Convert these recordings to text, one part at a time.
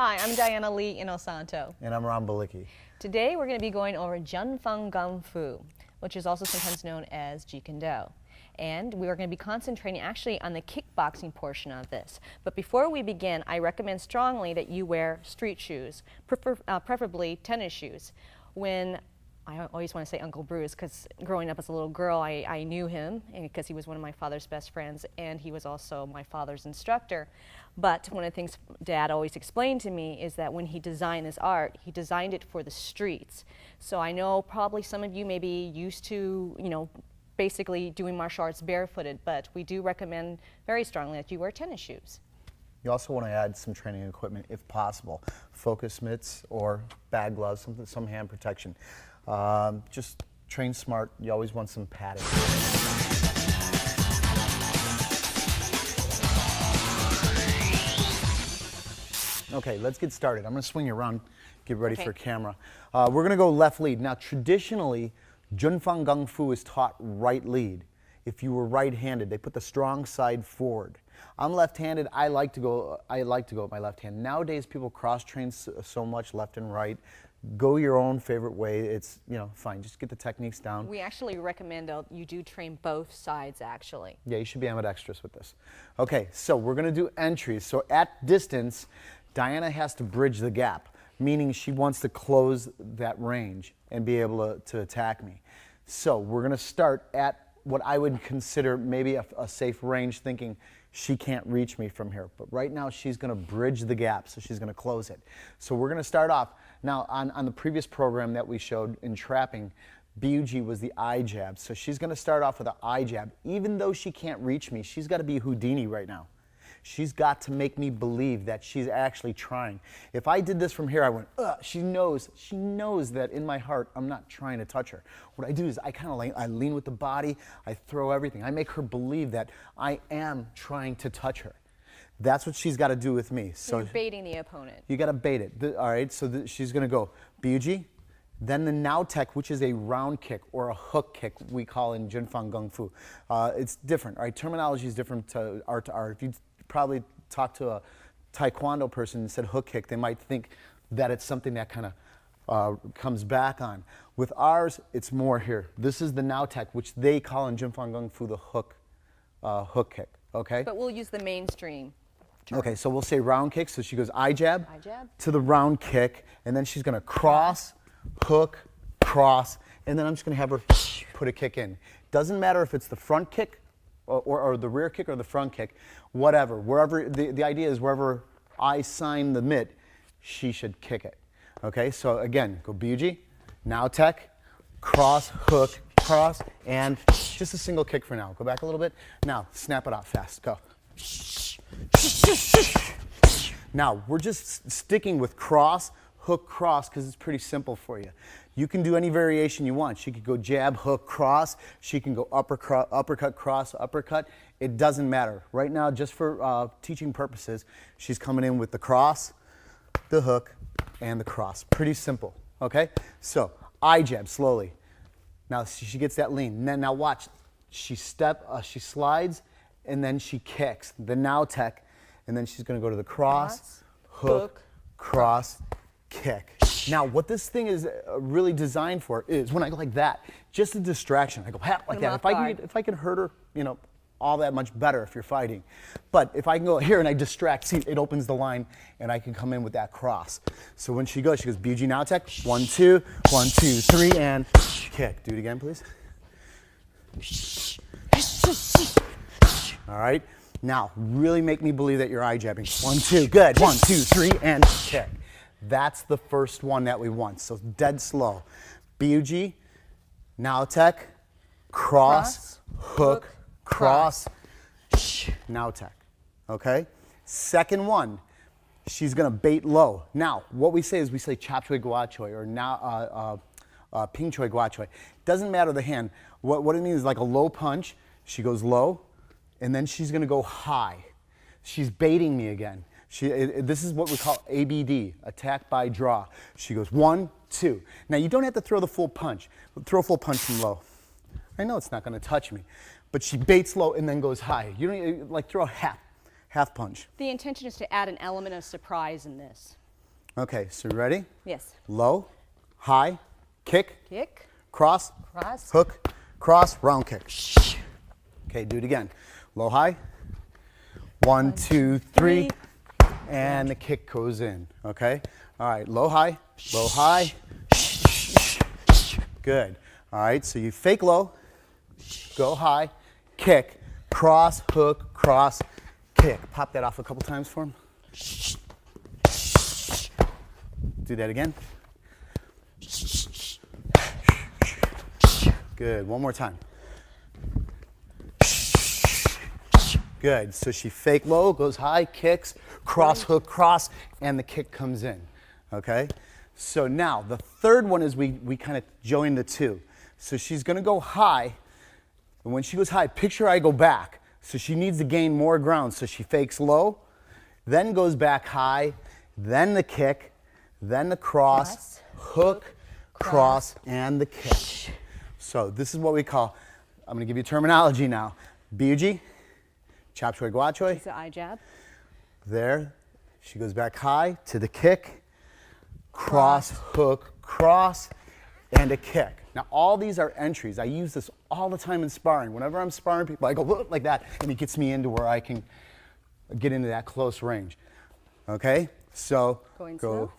Hi, I'm Diana Lee Inosanto. And I'm Ron Balicki. Today we're going to be going over Junfeng Gung Fu, which is also sometimes known as jeet kune do. And we are going to be concentrating actually on the kickboxing portion of this. But before we begin, I recommend strongly that you wear street shoes, preferably tennis shoes. When I always want to say Uncle Bruce, because growing up as a little girl, I knew him because he was one of my father's best friends, and he was also my father's instructor. But one of the things Dad always explained to me is that when he designed this art, he designed it for the streets. So I know probably some of you may be used to, basically doing martial arts barefooted, but we do recommend very strongly that you wear tennis shoes. You also want to add some training equipment if possible. Focus mitts or bag gloves, some hand protection. Just train smart. You always want some padding. Okay, let's get started. I'm going to swing you around, get ready for camera. We're going to go left lead. Now, traditionally, Junfeng Gung Fu is taught right lead. If you were right-handed, they put the strong side forward. I'm left-handed. I like to go with my left hand. Nowadays, people cross-train so much left and right. Go your own favorite way. It's, fine. Just get the techniques down. We actually recommend you do train both sides, actually. Yeah, you should be ambidextrous with this. Okay, so we're going to do entries. So at distance, Diana has to bridge the gap, meaning she wants to close that range and be able to attack me. So we're going to start at what I would consider maybe a safe range, thinking she can't reach me from here. But right now she's going to bridge the gap, so she's going to close it. So we're going to start off. Now on the previous program that we showed in trapping, BUG was the eye jab. So she's going to start off with an eye jab. Even though she can't reach me, she's got to be Houdini right now. She's got to make me believe that she's actually trying. If I did this from here, I went, ugh, she knows that in my heart, I'm not trying to touch her. What I do is I lean with the body, I throw everything. I make her believe that I am trying to touch her. That's what she's got to do with me. So you're baiting the opponent. You got to bait it. All right, so she's going to go BUG, then the now tech, which is a round kick or a hook kick, we call in Junfeng Gung Fu. It's different. All right, terminology is different to art. If you probably talk to a taekwondo person and said hook kick, they might think that it's something that kind of comes back on. With ours, it's more here. This is the now tech, which they call in Junfeng Gung Fu the hook kick. Okay. But we'll use the mainstream term. Okay, so we'll say round kick. So she goes eye jab, to the round kick, and then she's going to cross, hook, cross, and then I'm just going to have her put a kick in. Doesn't matter if it's the front kick or the rear kick or the front kick, whatever. Wherever the idea is, wherever I sign the mitt, she should kick it. Okay, so again, go BUG, now tech, cross, hook, cross, and just a single kick for now. Go back a little bit. Now, snap it out fast. Go. Now, we're just sticking with cross, hook, cross, because it's pretty simple for you. You can do any variation you want. She could go jab, hook, cross. She can go uppercut, cross, uppercut. It doesn't matter. Right now, just for teaching purposes, she's coming in with the cross, the hook, and the cross. Pretty simple, okay? So, eye jab, slowly. Now, she gets that lean. Now watch. She slides, and then she kicks. The now tech, and then she's going to go to the cross, hook, cross, kick. Now, what this thing is really designed for is when I go like that, just a distraction. I go like that. If I can hurt her, all that much better if you're fighting. But if I can go here and I distract, see, it opens the line, and I can come in with that cross. So when she goes BUG now tech, 1, 2, 1, 2, 3, and kick. Do it again, please. All right. Now, really make me believe that you're eye jabbing. 1, 2, good. 1, 2, 3, and kick. That's the first one that we want. So dead slow. BUG, now tech, cross, hook, cross, now tech. Okay? Second one, she's going to bait low. Now, what we say is we say chop choi gua choi or now ping choi gua choi. Doesn't matter the hand. What it means is like a low punch. She goes low, and then she's going to go high. She's baiting me again. This is what we call ABD, attack by draw. She goes 1, 2. Now, you don't have to throw the full punch. Throw a full punch from low. I know it's not going to touch me, but she baits low and then goes high. You don't throw a half punch. The intention is to add an element of surprise in this. Okay, so you ready? Yes. Low, high, kick, Kick, cross, cross, hook, cross, round kick. Okay, do it again. Low, high. 1, 2, 3. And the kick goes in, okay? All right, low, high, low, high. Good. All right, so you fake low, go high, kick, cross, hook, cross, kick. Pop that off a couple times for him. Do that again. Good, one more time. Good, so she fake low, goes high, kicks, cross, hook, cross, and the kick comes in, okay? So now, the third one is we kind of join the two. So she's gonna go high, and when she goes high, picture I go back. So she needs to gain more ground, so she fakes low, then goes back high, then the kick, then the cross, hook, cross, and the kick. So this is what we call, I'm gonna give you terminology now. Biuji, chop choy gua choy. it's the eye jab. There, she goes back high to the kick, cross, hook, cross, and a kick. Now all these are entries. I use this all the time in sparring. Whenever I'm sparring people, I go "Whoop," like that, and it gets me into where I can get into that close range. Okay, so Going go slow.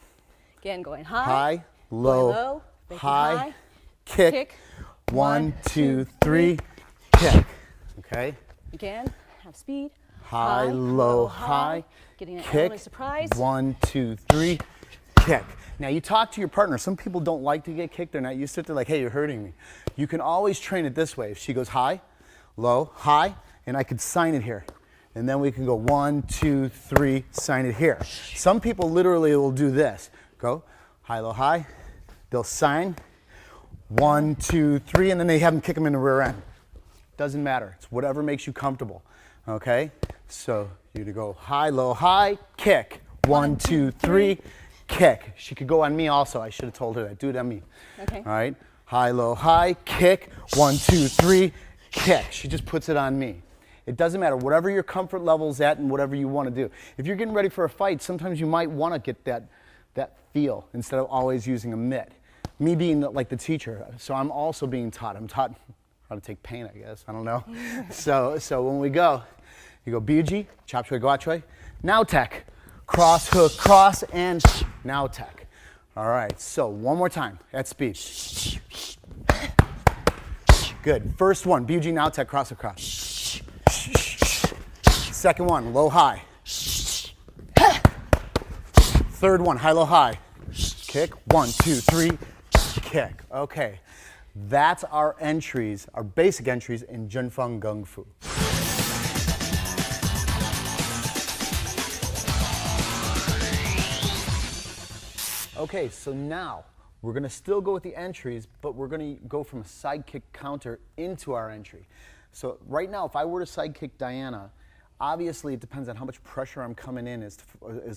Again, going high, high, going low, faking high, kick, kick. 1, 2, 3, kick. Okay, Again, have speed. high, low, high, Getting an kick, element of surprise. 1, 2, 3, kick. Now you talk to your partner. Some people don't like to get kicked. They're not used to it. They're like, hey, you're hurting me. You can always train it this way. If she goes high, low, high, and I could sign it here. And then we can go 1, 2, 3, sign it here. Some people literally will do this. Go high, low, high. They'll sign 1, 2, 3, and then they have them kick them in the rear end. Doesn't matter. It's whatever makes you comfortable. Okay? So you to go high, low, high, kick. 1, 2, 3, kick. She could go on me also. I should have told her that. Do it on me. Okay. All right? High, low, high, kick. 1, 2, 3, kick. She just puts it on me. It doesn't matter. Whatever your comfort level's at and whatever you want to do. If you're getting ready for a fight, sometimes you might want to get that feel instead of always using a mitt. Me being like the teacher, so I'm also being taught. I'm taught how to take pain, I guess. I don't know. So when we go, you go Biuji, chop choy gua choy, now tech, cross, hook, cross, and now tech. All right, so one more time at speed. Good. First one, Biuji, now tech, cross, hook, cross. Second one, low, high. Third one, high, low, high. Kick, 1, 2, 3, kick. Okay, that's our entries, our basic entries in Junfeng Gung Fu. Okay, so now we're gonna still go with the entries, but we're gonna go from a side kick counter into our entry. So right now, if I were to side kick Diana, obviously it depends on how much pressure I'm coming in as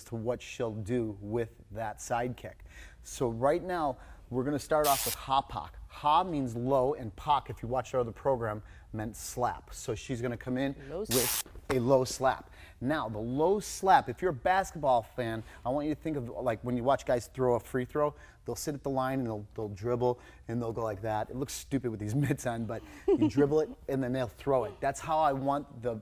to what she'll do with that side kick. So right now, we're gonna start off with ha pak. Ha means low, and pak, if you watched our other program, meant slap. So she's gonna come in with a low slap. Now, the low slap, if you're a basketball fan, I want you to think of like when you watch guys throw a free throw, they'll sit at the line and they'll dribble and they'll go like that. It looks stupid with these mitts on, but you dribble it and then they'll throw it. That's how I want the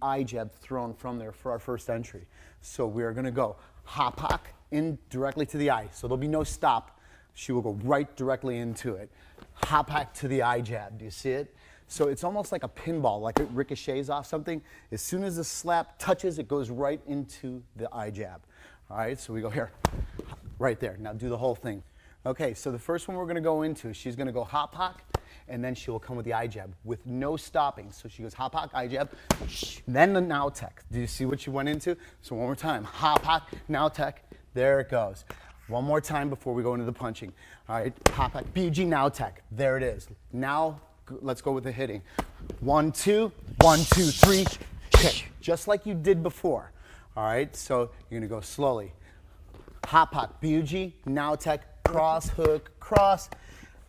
eye jab thrown from there for our first entry. So we're gonna go ha pak in directly to the eye. So there'll be no stop. She will go right directly into it. Ha pak to the eye jab. Do you see it? So it's almost like a pinball, like it ricochets off something. As soon as the slap touches, it goes right into the eye jab. All right, so we go here, right there. Now do the whole thing. Okay, so the first one we're gonna go into, she's gonna go ha pak, and then she will come with the eye jab with no stopping. So she goes ha pak, eye jab, then the now tech. Do you see what she went into? So one more time, ha pak, now tech, there it goes. One more time before we go into the punching. All right, ha pak, Biuji, now tech, there it is. Now, let's go with the hitting. 1, 2, 1, 2, 3, kick, just like you did before. All right, so you're gonna go slowly. Ha pak, Biuji, now tech, cross, hook, cross,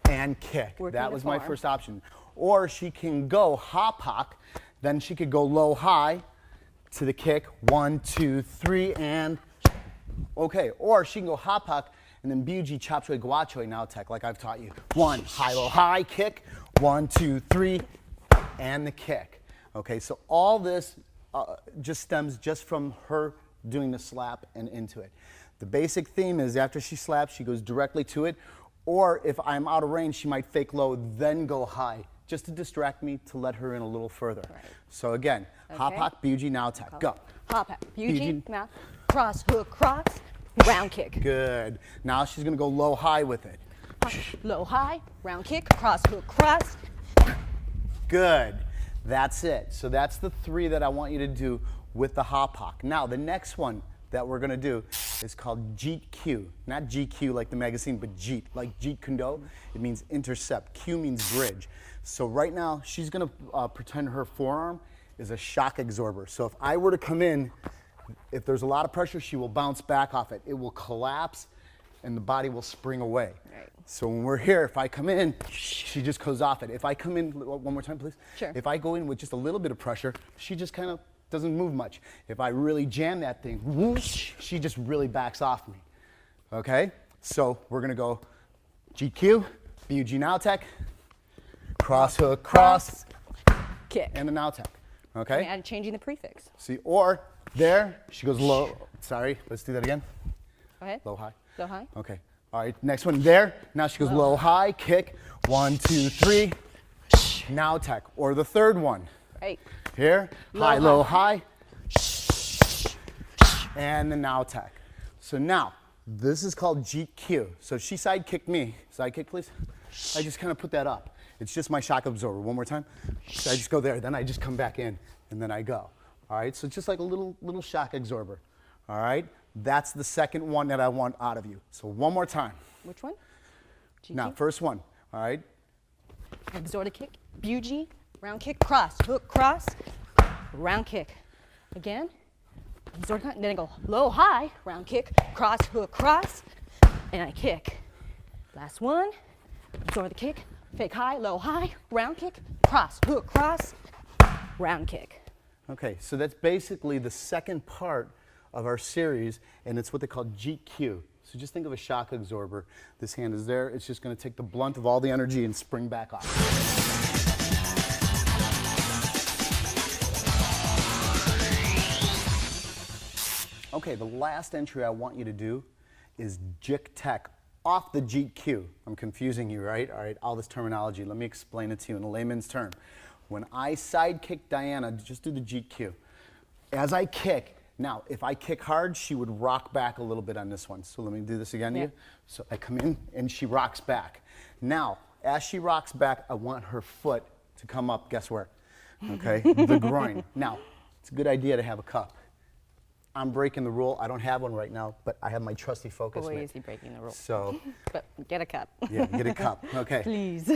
and kick. That was my first option. Or she can go ha pak, then she could go low, high to the kick. 1, 2, 3, and Okay, or she can go hop hop and then biuji chop choy guachoy now tech like I've taught you. 1, high, low, high, kick. 1, 2, 3, and the kick. Okay, so all this just stems just from her doing the slap and into it. The basic theme is after she slaps, she goes directly to it, or if I'm out of range, she might fake low, then go high, just to distract me to let her in a little further. Right. So again, hop, hop, biuji, now tech, go. Hop, hop, biuji, now, cross, hook, cross, round kick. Good. Now she's gonna go low, high with it. Low, high, round kick, cross, hook, cross. Good. That's it. So that's the 3 that I want you to do with the hop hop. Now the next one that we're gonna do is called jeet Q. Not GQ like the magazine, but jeet, like jeet kune. It means intercept. Q means bridge. So right now she's gonna pretend her forearm is a shock absorber. So if I were to come in, if there's a lot of pressure, she will bounce back off it. It will collapse and the body will spring away. Right. So when we're here, if I come in, she just goes off it. If I come in, one more time, please. Sure. If I go in with just a little bit of pressure, she just kind of doesn't move much. If I really jam that thing, whoosh, she just really backs off me. Okay? So we're gonna go GQ, biuji now tech, cross hook, cross, kick, and the now tech. Okay? And changing the prefix. See, or there, she goes low. Sorry, let's do that again. Go ahead. Low, high. Low, high. Okay. All right, next one there. Now she goes low, high, kick. 1, 2, 3. Now tech. Or the third one. Right. Here, high, low, high. And the now tech. So now, this is called jeet Q. So she side kicked me. Side kick, please. I just kind of put that up. It's just my shock absorber. One more time. So I just go there, then I just come back in, and then I go. All right, so it's just like a little shock absorber. All right, that's the second one that I want out of you. So one more time. Which one? GQ? Now, first one. All right. Absorb the kick, biuji, round kick, cross, hook, cross, round kick. Again, absorb, then I go low, high, round kick, cross, hook, cross, and I kick. Last one, absorb the kick, fake high, low, high, round kick, cross, hook, cross, round kick. Okay, so that's basically the second part of our series, and it's what they call GQ. So just think of a shock absorber. This hand is there. It's just going to take the blunt of all the energy and spring back off. Okay, the last entry I want you to do is jik tek off the GQ. I'm confusing you, right? All right, all this terminology. Let me explain it to you in a layman's term. When I side kick Diana, just do the GQ. As I kick, now if I kick hard, she would rock back a little bit on this one. So let me do this again to you. So I come in and she rocks back. Now, as she rocks back, I want her foot to come up, guess where? Okay, the groin. Now, it's a good idea to have a cup. I'm breaking the rule. I don't have one right now, but I have my trusty focus mitt. Boy, is he breaking the rule. So, but get a cup. Yeah, get a cup. Okay. Please.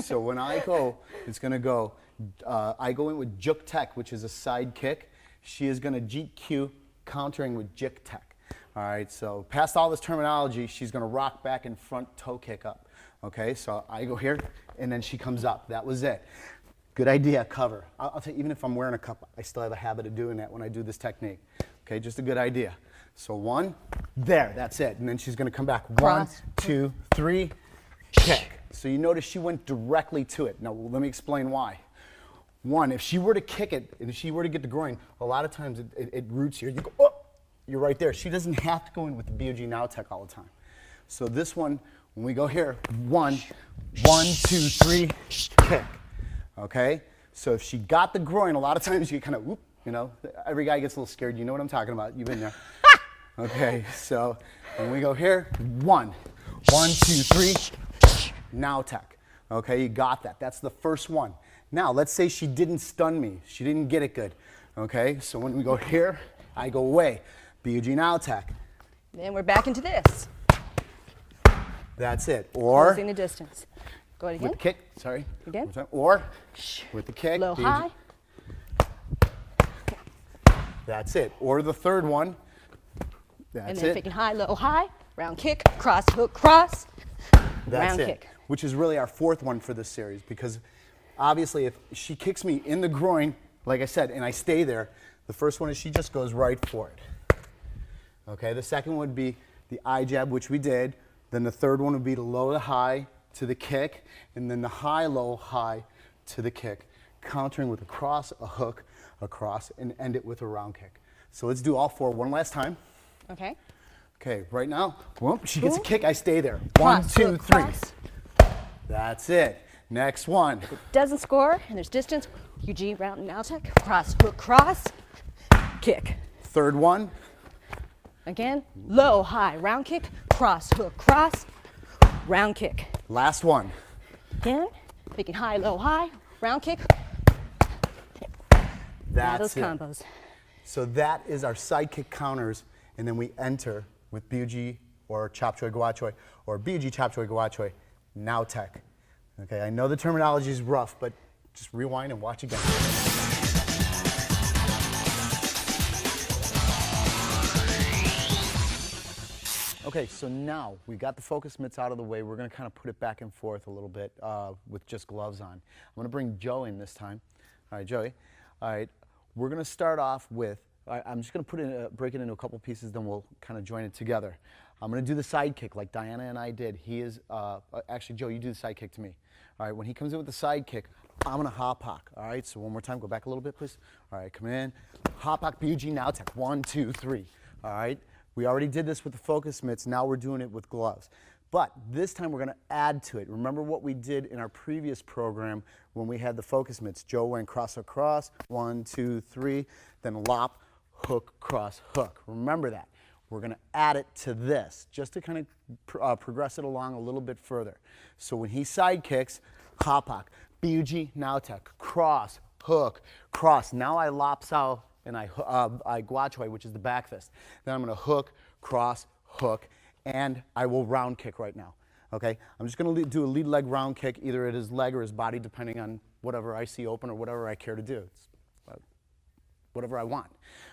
So when I go, it's going to go, I go in with juk tek, which is a side kick. She is going to GQ, countering with jik tek. All right, so past all this terminology, she's going to rock back and front toe kick up. Okay, so I go here, and then she comes up. That was it. Good idea, cover. I'll tell you, even if I'm wearing a cup, I still have a habit of doing that when I do this technique. Okay, just a good idea. So one, there, that's it. And then she's going to come back. 1, 2, 3, kick. So you notice she went directly to it. Now, let me explain why. One, if she were to kick it, and if she were to get the groin, a lot of times it roots here. You go, oh, you're right there. She doesn't have to go in with the BOG Now Tech all the time. So this one, when we go here, 1, 2, 3, kick. Okay? So if she got the groin, a lot of times you kind of, whoop, you know, every guy gets a little scared. You know what I'm talking about. You've been there. Okay, so when we go here, 1, 2, 3, now tech. Okay, you got that. That's the first one. Now, let's say she didn't stun me. She didn't get it good. Okay, so when we go here, I go away. BUG now tech. Then we're back into this. That's it. Or closing the distance. Go ahead again. With the kick. Sorry. Again. Or with the kick. Low, high. That's it. Or the third one. That's and then it. faking high, low, high, round kick, cross, hook, cross, That's round it. kick. Which is really our fourth one for this series, because obviously if she kicks me in the groin, like I said, and I stay there, the first one is she just goes right for it. Okay, the second would be the eye jab, which we did. Then the third one would be the low to high to the kick, and then the high, low, high to the kick, countering with a cross, a hook, a cross, and end it with a round kick. So let's do all four one last time. Okay. Okay, right now, whoop, she gets a Ooh. kick, I stay there. Cross, 1, 2, hook, 3. cross. That's it. Next one. Doesn't score, and there's distance. UG, round, now tech. Cross, hook, cross, kick. Third one. Again, low, high, round kick, cross, hook, cross, round kick. Last one. Again, picking high, low, high, round kick. Now That's those it. combos. So that is our side kick counters, and then we enter with Biuji or Chop Choi Gua Choi or Biuji Chop Choi Gua Choi, now tech. Okay, I know the terminology is rough, but just rewind and watch again. Okay, so now we got the focus mitts out of the way. We're going to kind of put it back and forth a little bit with just gloves on. I'm going to bring Joe in this time. All right, Joey. All right, we're going to start off with, I'm just going to break it into a couple pieces, then we'll kind of join it together. I'm going to do the side kick like Diana and I did. He is, actually, Joe, you do the side kick to me. All right, when he comes in with the side kick, I'm going to hop hock. All right, so one more time, go back a little bit, please. All right, come in, hop hock, Biuji, now tech. 1, 2, 3. All right. We already did this with the focus mitts, now we're doing it with gloves. But this time we're going to add to it. Remember what we did in our previous program when we had the focus mitts. Joe went cross across, 1, 2, 3, then lop, hook, cross, hook. Remember that. We're going to add it to this just to kind of progress it along a little bit further. So when he side kicks, hop hock, Biuji, now tech, cross, hook, cross. Now I lop sao and I gua choi, which is the back fist. Then I'm going to hook, cross, hook, and I will round kick right now. Okay? I'm just going to do a lead leg round kick. Either it is leg or his body, depending on whatever I see open or whatever I care to do. It's whatever I want.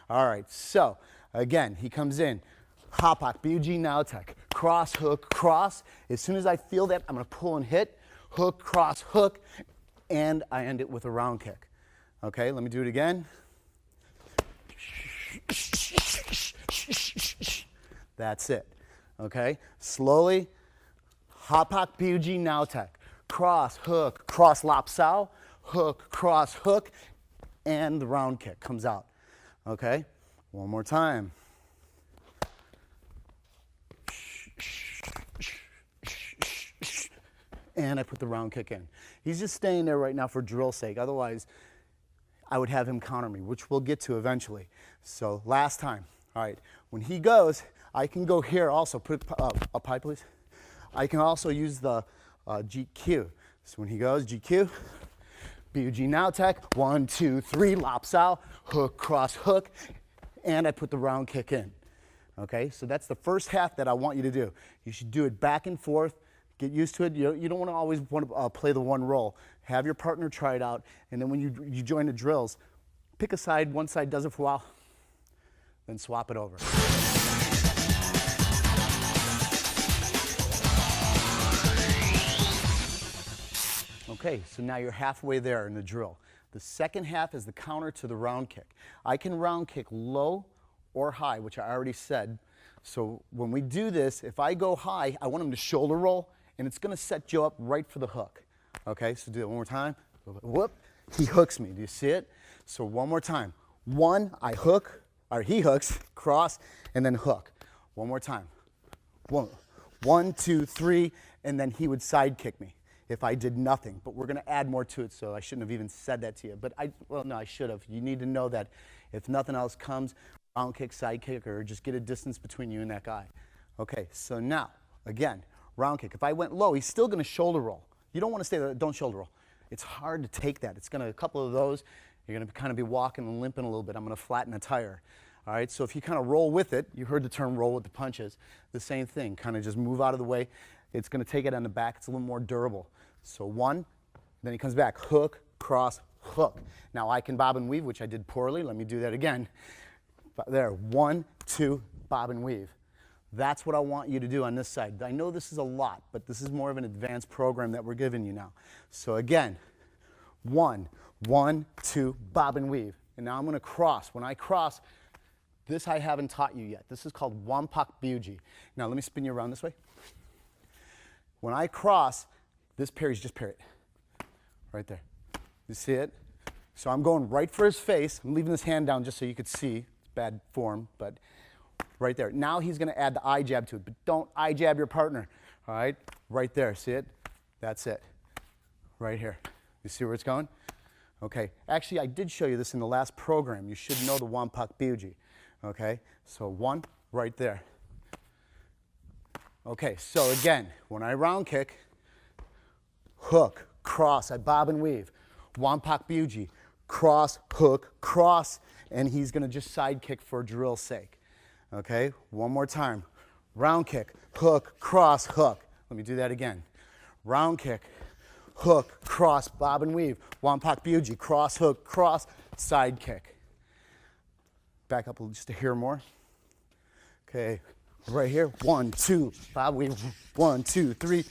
All right, so again, he comes in. Hop hock, Biuji, now tech. Cross, hook, cross. As soon as I feel that, I'm going to pull and hit. Hook, cross, hook, and I end it with a round kick. Okay, let me do it again. That's it. Okay? Slowly. Hop hock, Biuji, now tech. Cross, hook, cross, lop sao, hook, cross, hook, and the round kick comes out. Okay? One more time. And I put the round kick in. He's just staying there right now for drill's sake. Otherwise, I would have him counter me, which we'll get to eventually. So last time. All right. When he goes, I can go here also. Put it up high, please. I can also use the GQ. So when he goes, GQ, Biuji, now tech. 1, 2, 3, lop sao, hook, cross, hook, and I put the round kick in. Okay, so that's the first half that I want you to do. You should do it back and forth. Get used to it. You don't want to always play the one roll. Have your partner try it out, and then when you join the drills, pick a side. One side does it for a while, then swap it over. Okay, so now you're halfway there in the drill. The second half is the counter to the round kick. I can round kick low or high, which I already said. So when we do this, if I go high, I want him to shoulder roll, and it's going to set Joe up right for the hook. Okay, so do it one more time. Whoop, he hooks me. Do you see it? So one more time. 1, I hook, or he hooks, cross, and then hook. One more time. 1, 2, 3, and then he would side kick me if I did nothing. But we're going to add more to it, so I shouldn't have even said that to you. But well, no, I should have. You need to know that if nothing else comes, round kick, side kick, or just get a distance between you and that guy. Okay, so now, again, round kick. If I went low, he's still going to shoulder roll. You don't want to stay there. Don't shoulder roll. It's hard to take that. It's going to, a couple of those, you're going to kind of be walking and limping a little bit. I'm going to flatten the tire. All right, so if you kind of roll with it, you heard the term roll with the punches, the same thing. Kind of just move out of the way. It's going to take it on the back. It's a little more durable. So 1, then he comes back. Hook, cross, hook. Now I can bob and weave, which I did poorly. Let me do that again. There, 1, 2, bob and weave. That's what I want you to do on this side. I know this is a lot, but this is more of an advanced program that we're giving you now. So again, 1, 1, 2, bob and weave. And now I'm going to cross. When I cross, This I haven't taught you yet. This is called wampak byuji. Now let me spin you around this way. When I cross, this parries, just parry it. Right there. You see it? So I'm going right for his face. I'm leaving this hand down just so you could see. It's bad form, but right there. Now he's going to add the eye jab to it, but don't eye jab your partner. All right? Right there. See it? That's it. Right here. You see where it's going? Okay. Actually, I did show you this in the last program. You should know the wampak byuji. Okay? So one right there. Okay. So again, when I round kick, hook, cross, I bob and weave. Wampak byuji, cross, hook, cross, and he's going to just side kick for drill's sake. Okay, one more time. Round kick, hook, cross, hook. Let me do that again. Round kick, hook, cross, bob and weave. Wampak byuji, cross, hook, cross, side kick. Back up just to hear more. Okay, right here. 1, 2, bob, weave. 1, 2, 3.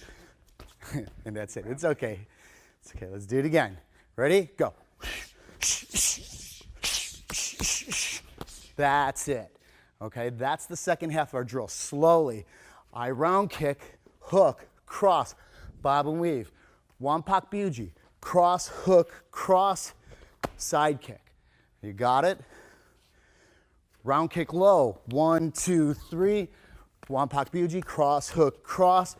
And that's it. It's okay. It's okay. Let's do it again. Ready? Go. That's it. Okay, that's the second half of our drill. Slowly, I round kick, hook, cross, bob and weave. Wampak byuji, cross, hook, cross, side kick. You got it? Round kick low. 1, 2, 3. Wampak byuji, cross, hook, cross.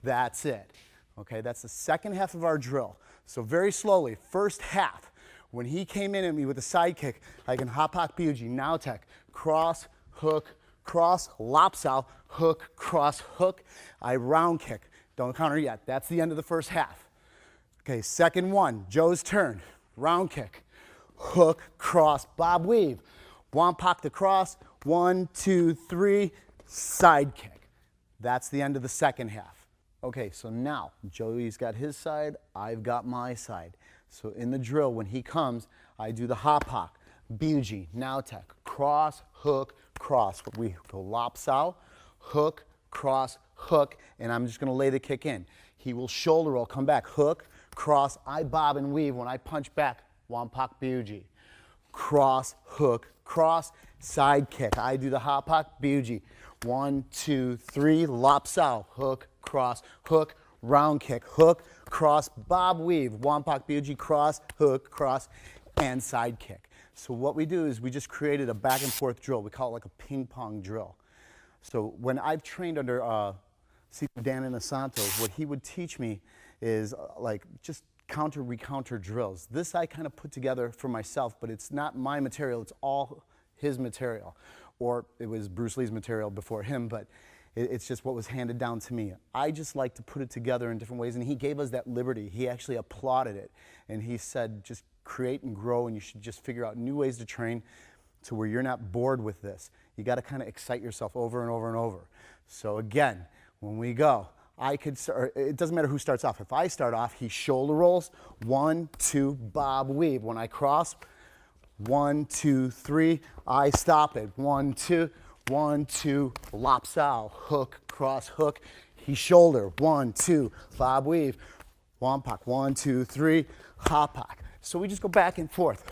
That's it. Okay, that's the second half of our drill. So very slowly, first half, when he came in at me with a side kick, I can hapak byuji, now tech, cross, hook, cross, lopsao, hook, cross, hook. I round kick. Don't counter yet. That's the end of the first half. Okay, second one, Joe's turn. Round kick, hook, cross, bob, weave. Wampak to cross, 1, 2, 3, side kick. That's the end of the second half. Okay, so now Joey's got his side, I've got my side. So in the drill, when he comes, I do the hapak, byuji, now tech, cross, hook, cross. We go lopsao, hook, cross, hook, and I'm just going to lay the kick in. He will shoulder roll, come back, hook, cross, I bob and weave. When I punch back, wampak byuji. Cross, hook, cross, side kick. I do the hapak, byuji. 1, 2, 3, lopsao, hook, cross, hook, round kick, hook, cross, bob, weave, wampak byuji, cross, hook, cross, and side kick. So what we do is we just created a back and forth drill. We call it like a ping pong drill. So when I've trained under Dan Inosanto, what he would teach me is like just counter recounter drills. This I kind of put together for myself, but it's not my material, it's all his material. Or it was Bruce Lee's material before him, but it's just what was handed down to me. I just like to put it together in different ways, and he gave us that liberty. He actually applauded it, and he said just create and grow, and you should just figure out new ways to train to where you're not bored with this. You got to kind of excite yourself over and over and over. So again, when we go, it doesn't matter who starts off. If I start off, he shoulder rolls, 1, 2, bob, weave. When I cross, 1, 2, 3, I stop it. 1, 2, 1, 2, lopsao, hook, cross, hook. He shoulder, 1, 2, bob, weave. Wampak, 1, 2, 3, hapak. So we just go back and forth.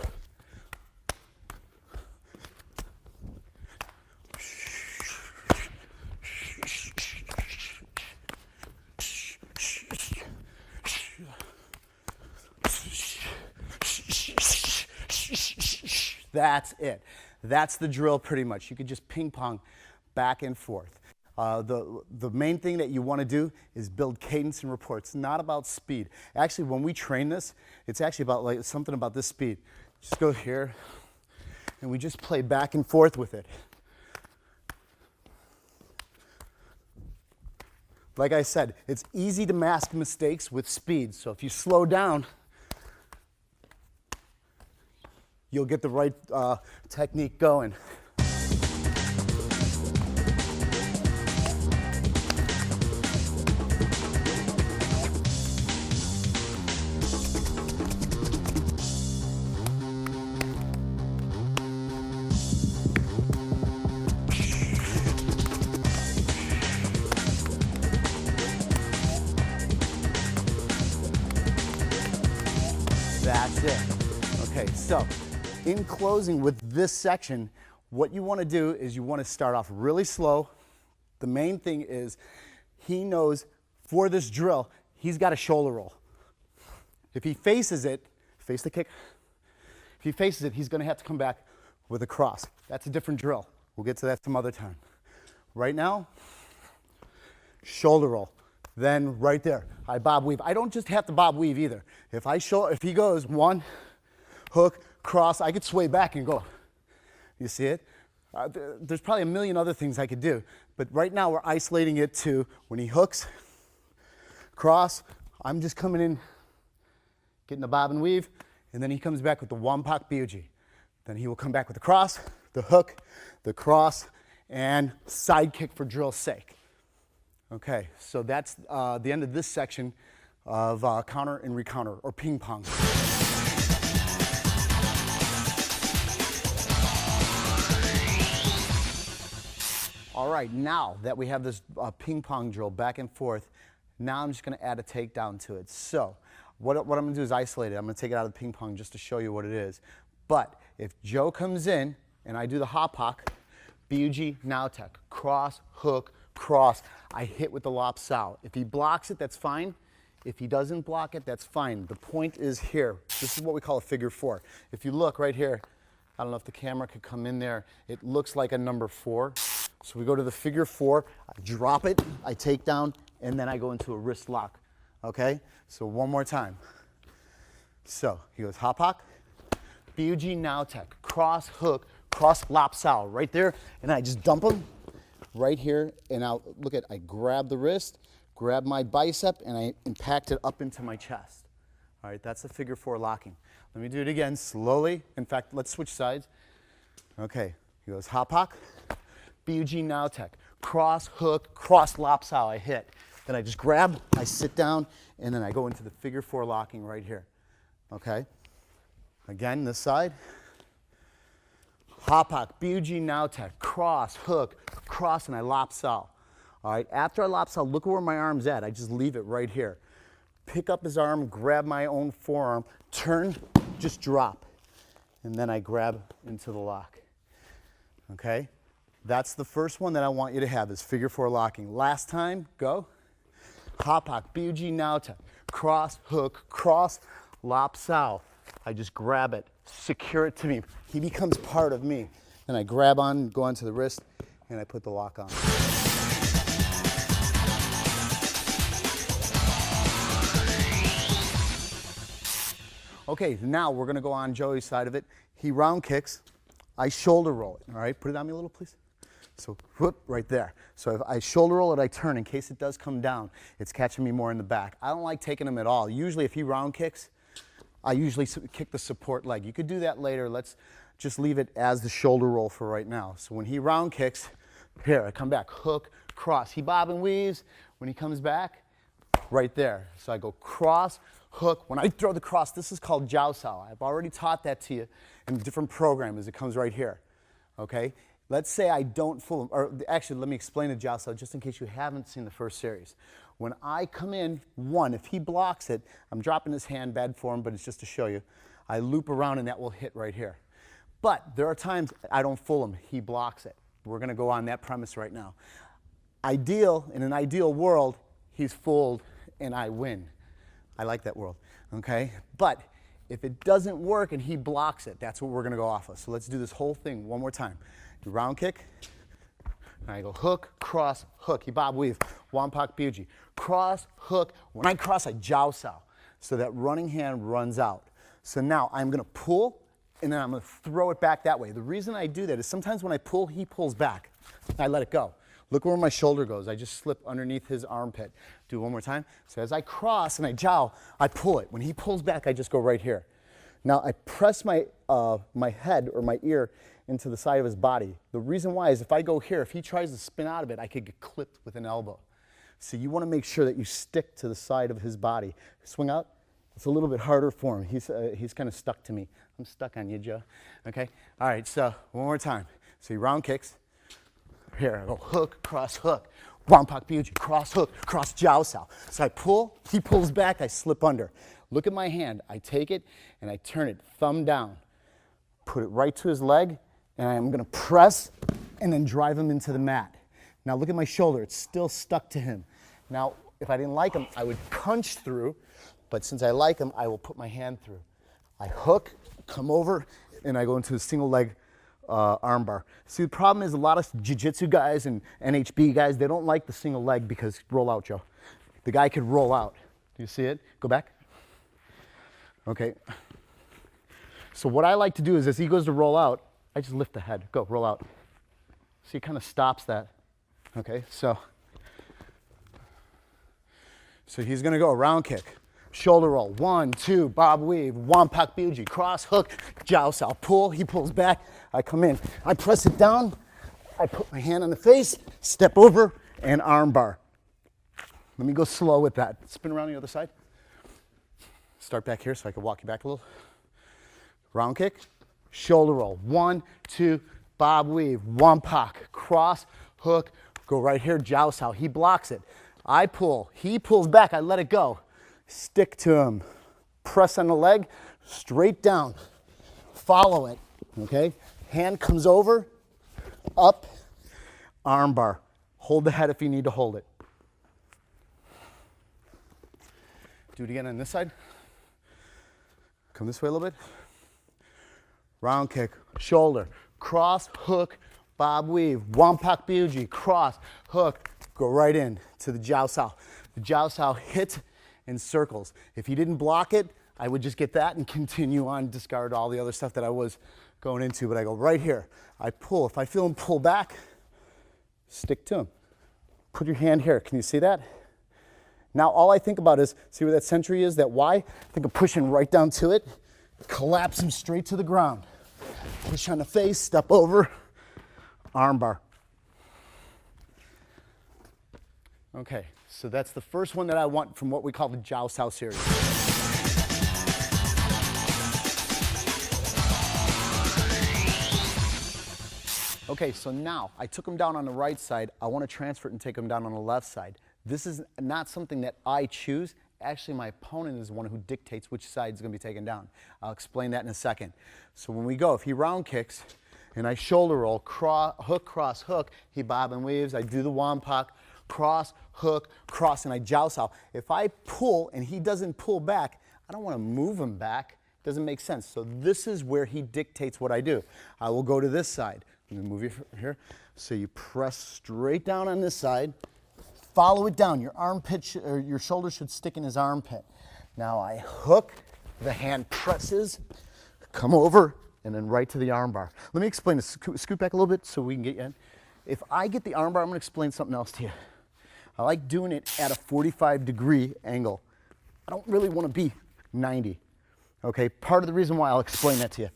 That's it. That's the drill pretty much. You could just ping pong back and forth. The main thing that you want to do is build cadence and rapport. It's not about speed. Actually, when we train this, it's actually about like something about this speed. Just go here, and we just play back and forth with it. Like I said, it's easy to mask mistakes with speed. So if you slow down, you'll get the right technique going. That's it. Okay, so in closing with this section, What you want to do is you want to start off really slow. The main thing is he knows for this drill, he's got a shoulder roll. If he faces it, face the kick. If he faces it, he's going to have to come back with a cross. That's a different drill. We'll get to that some other time. Right now, shoulder roll. Then right there, I bob weave. I don't just have to bob weave either. If he goes one, hook, cross, I could sway back and go. You see it? There's probably a million other things I could do, but right now we're isolating it to when he hooks, cross, I'm just coming in, getting the bob and weave, and then he comes back with the wampak biuji. Then he will come back with the cross, the hook, the cross, and side kick for drill's sake. Okay, so that's the end of this section of counter and recounter, or ping pong. All right, now that we have this ping pong drill back and forth, now I'm just going to add a takedown to it. So what I'm going to do is isolate it. I'm going to take it out of the ping pong just to show you what it is. But if Joe comes in and I do the hapak, biuji, now tech, cross, hook, cross, I hit with the lop sao. If he blocks it, that's fine. If he doesn't block it, that's fine. The point is here. This is what we call a figure four. If you look right here, I don't know if the camera could come in there, it looks like a number 4. So we go to the figure 4, I drop it, I take down, and then I go into a wrist lock. Okay? So one more time. So he goes hapak, biuji, now tech, cross, hook, cross, lop sao, right there, and I just dump him right here, and I'll look at, I grab the wrist, grab my bicep, and I impact it up into my chest. All right, that's the figure 4 locking. Let me do it again slowly. In fact, let's switch sides. Okay, he goes hapak, biuji, now tech, cross, hook, cross, lop sao, I hit. Then I just grab, I sit down, and then I go into the figure 4 locking right here. Okay? Again, this side. Hapak, biuji, now tech, cross, hook, cross, and I lop sao. All right, after I lop sao, look where my arm's at. I just leave it right here. Pick up his arm, grab my own forearm, turn, just drop. And then I grab into the lock. Okay? That's the first one that I want you to have is figure 4 locking. Last time, go. Hapak, biuji, now tech, cross, hook, cross, lop sao. I just grab it, secure it to me. He becomes part of me. Then I grab on, go onto the wrist, and I put the lock on. Okay, now we're gonna go on Joey's side of it. He round kicks, I shoulder roll it. All right, put it on me a little, please. So, whoop, right there. So if I shoulder roll it, I turn in case it does come down. It's catching me more in the back. I don't like taking him at all. Usually if he round kicks, I usually kick the support leg. You could do that later. Let's just leave it as the shoulder roll for right now. So when he round kicks, here, I come back, hook, cross. He bob and weaves. When he comes back, right there. So I go cross, hook. When I throw the cross, this is called jiao sao. I've already taught that to you in a different program as it comes right here. Okay? Let's say I don't fool him, or actually let me explain the jiao sao just in case you haven't seen the first series. When I come in, one, if he blocks it, I'm dropping his hand, bad form, but it's just to show you. I loop around and that will hit right here. But there are times I don't fool him, he blocks it. We're gonna go on that premise right now. In an ideal world, he's fooled and I win. I like that world, okay? But if it doesn't work and he blocks it, that's what we're gonna go off of. So let's do this whole thing one more time. You round kick, and I go hook, cross, hook. He bob weave, wampak biuji. Cross, hook. When I cross, I jiao sao. So that running hand runs out. So now I'm gonna pull, and then I'm gonna throw it back that way. The reason I do that is sometimes when I pull, he pulls back. I let it go. Look where my shoulder goes. I just slip underneath his armpit. Do it one more time. So as I cross and I jiao, I pull it. When he pulls back, I just go right here. Now I press my head or my ear into the side of his body. The reason why is if I go here, if he tries to spin out of it, I could get clipped with an elbow. So you want to make sure that you stick to the side of his body. Swing out. It's a little bit harder for him. He's kind of stuck to me. I'm stuck on you, Joe. Okay? All right, so one more time. So he round kicks. Here, I go hook, cross, hook. Wampak biuji, cross, hook, cross, jiao sao. So I pull, he pulls back, I slip under. Look at my hand. I take it and I turn it thumb down. Put it right to his leg and I'm gonna press and then drive him into the mat. Now look at my shoulder, it's still stuck to him. Now, if I didn't like him, I would punch through, but since I like him, I will put my hand through. I hook, come over, and I go into a single leg arm bar. See, the problem is a lot of jiu-jitsu guys and NHB guys, they don't like the single leg because, roll out, Joe. The guy could roll out. Do you see it? Go back. Okay. So what I like to do is as he goes to roll out, I just lift the head. Go, roll out. See, it kind of stops that. Okay, so he's gonna go round kick, shoulder roll, 1, 2, bob weave, wampak biuji, cross hook, jiao sao, pull, he pulls back, I come in, I press it down, I put my hand on the face, step over, and arm bar. Let me go slow with that. Spin around the other side. Start back here so I can walk you back a little. Round kick, shoulder roll, 1, 2, bob weave, wampak, cross, hook, go right here, jiao sao, he blocks it. I pull, he pulls back, I let it go. Stick to him, press on the leg, straight down, follow it, okay? Hand comes over, up, arm bar. Hold the head if you need to hold it. Do it again on this side. Come this way a little bit. Round kick, shoulder, cross, hook, bob weave, wampak biuji, cross, hook, go right in to the jiao sao. The jiao sao hits in circles. If you didn't block it, I would just get that and continue on, discard all the other stuff that I was going into, but I go right here. I pull. If I feel him pull back, stick to him. Put your hand here. Can you see that? Now all I think about is, see where that century is, that Y? I think of pushing right down to it, collapse him straight to the ground. Push on the face, step over, arm bar. Okay, so that's the first one that I want from what we call the jiao sao series. Okay, so now I took him down on the right side. I want to transfer it and take him down on the left side. This is not something that I choose. Actually, my opponent is the one who dictates which side is going to be taken down. I'll explain that in a second. So when we go, if he round kicks and I shoulder roll, hook, cross, hook, he bob and weaves, I do the wampak, cross, hook, cross, and I jiao sao. If I pull and he doesn't pull back, I don't want to move him back. It doesn't make sense. So this is where he dictates what I do. I will go to this side. Let me move you here. So you press straight down on this side. Follow it down. Your armpit or your shoulder should stick in his armpit. Now I hook, the hand presses, come over, and then right to the arm bar. Let me explain this. Scoot back a little bit so we can get you in. If I get the arm bar, I'm going to explain something else to you. I like doing it at a 45-degree angle. I don't really want to be 90. Okay, part of the reason why I'll explain that to you.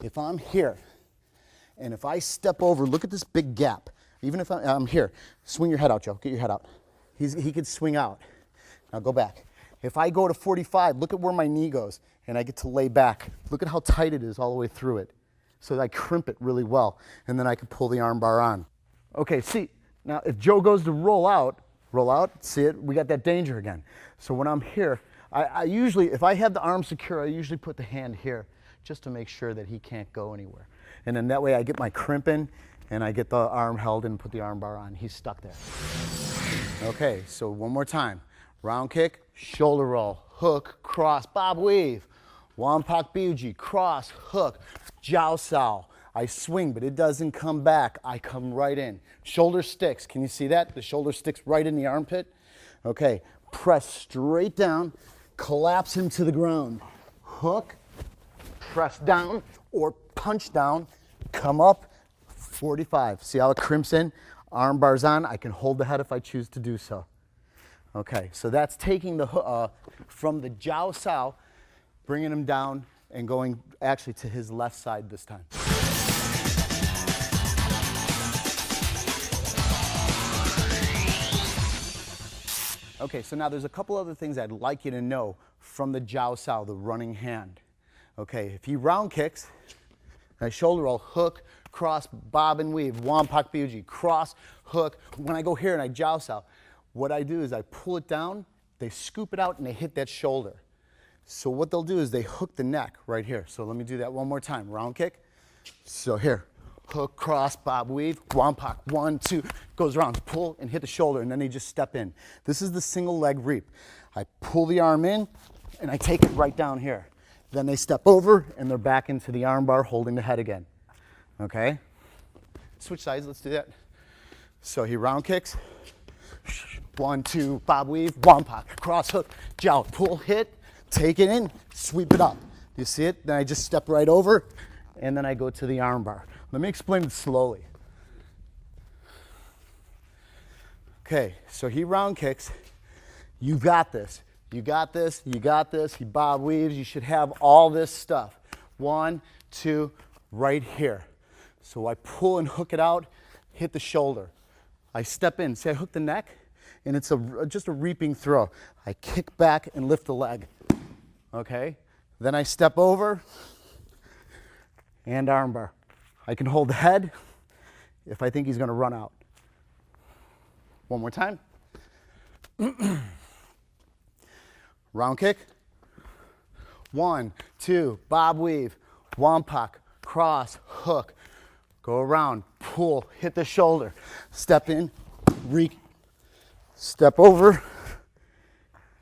If I'm here, and if I step over, look at this big gap. Even if I'm here, swing your head out, Joe. Get your head out. He could swing out. Now go back. If I go to 45, look at where my knee goes, and I get to lay back. Look at how tight it is all the way through it. So that I crimp it really well, and then I can pull the arm bar on. Okay, see, now if Joe goes to roll out, see it, we got that danger again. So when I'm here, I usually, if I have the arm secure, I usually put the hand here just to make sure that he can't go anywhere. And then that way I get my crimp in, and I get the arm held and put the arm bar on. He's stuck there. Okay, so one more time. Round kick, shoulder roll, hook, cross, bob weave, wampak biuji, cross, hook, jiao sao. I swing, but it doesn't come back. I come right in. Shoulder sticks. Can you see that? The shoulder sticks right in the armpit. Okay, press straight down, collapse him to the ground. Hook, press down, or punch down, come up, 45. See how it crimps in? Arm bars on. I can hold the head if I choose to do so. Okay, so that's taking the from the jiao sao, bringing him down and going actually to his left side this time. Okay, so now there's a couple other things I'd like you to know from the jiao sao, the running hand. Okay, if he round kicks, I shoulder roll, hook, cross, bob and weave, wampak biuji, cross, hook. When I go here and I jiao sao, what I do is I pull it down, they scoop it out, and they hit that shoulder. So what they'll do is they hook the neck right here. So let me do that one more time. Round kick. So here, hook, cross, bob, weave, wampak, 1, 2, goes around, pull and hit the shoulder, and then they just step in. This is the single leg reap. I pull the arm in, and I take it right down here. Then they step over, and they're back into the arm bar, holding the head again. Okay? Switch sides, let's do that. So he round kicks. 1, 2, bob weave, wampak, cross hook, jout, pull, hit, take it in, sweep it up. You see it? Then I just step right over, and then I go to the arm bar. Let me explain it slowly. Okay, so he round kicks. You got this. You got this. You got this. He bob weaves. You should have all this stuff. 1, 2, right here. So I pull and hook it out, hit the shoulder. I step in. See, I hook the neck, and it's just a reaping throw. I kick back and lift the leg. Okay? Then I step over and armbar. I can hold the head if I think he's going to run out. One more time. Round kick. 1, 2, bob weave, wampak, cross, hook, go around, pull, hit the shoulder, step in, step over,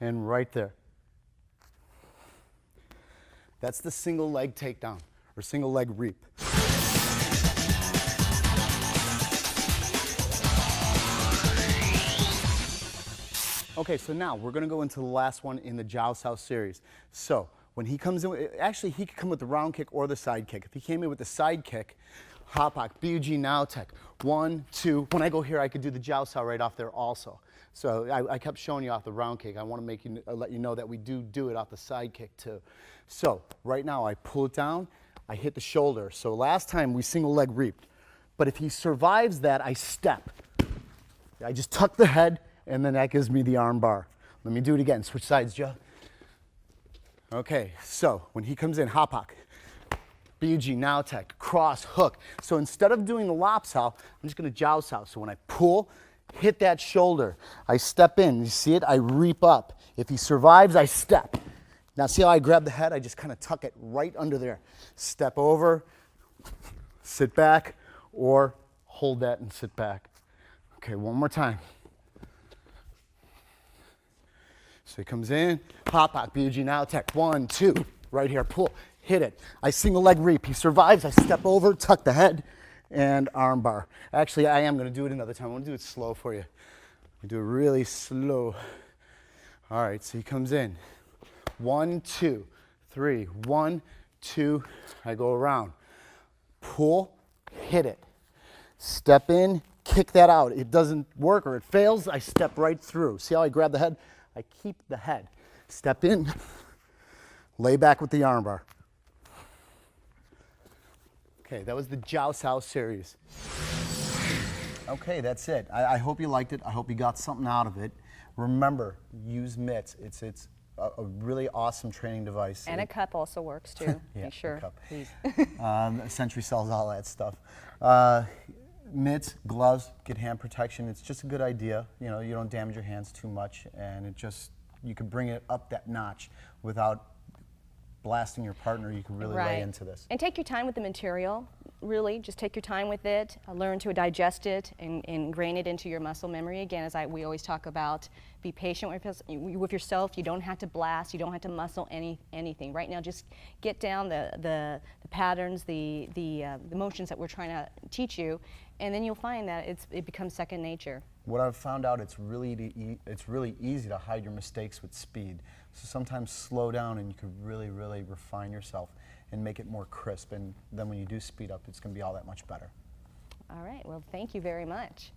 and right there. That's the single leg takedown, or single leg reap. Okay, so now we're gonna go into the last one in the Jiao Sao series. So when he comes in, actually he could come with the round kick or the side kick. If he came in with the side kick, Hapak, BUG now tech, 1, 2. When I go here, I could do the Jiao Sao right off there also. So I kept showing you off the round kick. I want to let you know that we do it off the side kick too. So right now I pull it down, I hit the shoulder. So last time we single leg reaped. But if he survives that, I step. I just tuck the head, and then that gives me the arm bar. Let me do it again. Switch sides, Joe. Okay, so when he comes in, Hapak, BUG, now tech, cross, hook. So instead of doing the lop sao, I'm just gonna Jiao Sao. So when I pull, hit that shoulder, I step in. You see it? I reap up. If he survives, I step. Now see how I grab the head? I just kind of tuck it right under there. Step over, sit back, or hold that and sit back. Okay, one more time. So he comes in, Hapak, BUG, now tech, 1, 2, right here, pull, hit it. I single leg reap. He survives, I step over, tuck the head, and arm bar. Actually, I am going to do it another time. I want to do it slow for you. I do it really slow. All right, so he comes in. 1, 2, 3, 1, 2, I go around. Pull, hit it. Step in, kick that out. It doesn't work or it fails, I step right through. See how I grab the head? I keep the head. Step in, lay back with the arm bar. Okay, that was the Jiao Sao series. Okay, that's it. I hope you liked it. I hope you got something out of it. Remember, use mitts. It's a really awesome training device. And a cup also works too. Yeah, make sure, a cup. please. Century sells all that stuff. Mitts, gloves, get hand protection. It's just a good idea. You know, you don't damage your hands too much, and you can bring it up that notch without blasting your partner. You can really lay into this. And take your time with the material. Really, just take your time with it. Learn to digest it and ingrain it into your muscle memory. Again, as we always talk about, be patient with yourself. You don't have to blast. You don't have to muscle anything. Right now, just get down the patterns, the motions that we're trying to teach you, and then you'll find that it becomes second nature. What I've found out, it's really easy to hide your mistakes with speed. So sometimes slow down and you can really, really refine yourself and make it more crisp. And then when you do speed up, it's going to be all that much better. All right. Well, thank you very much.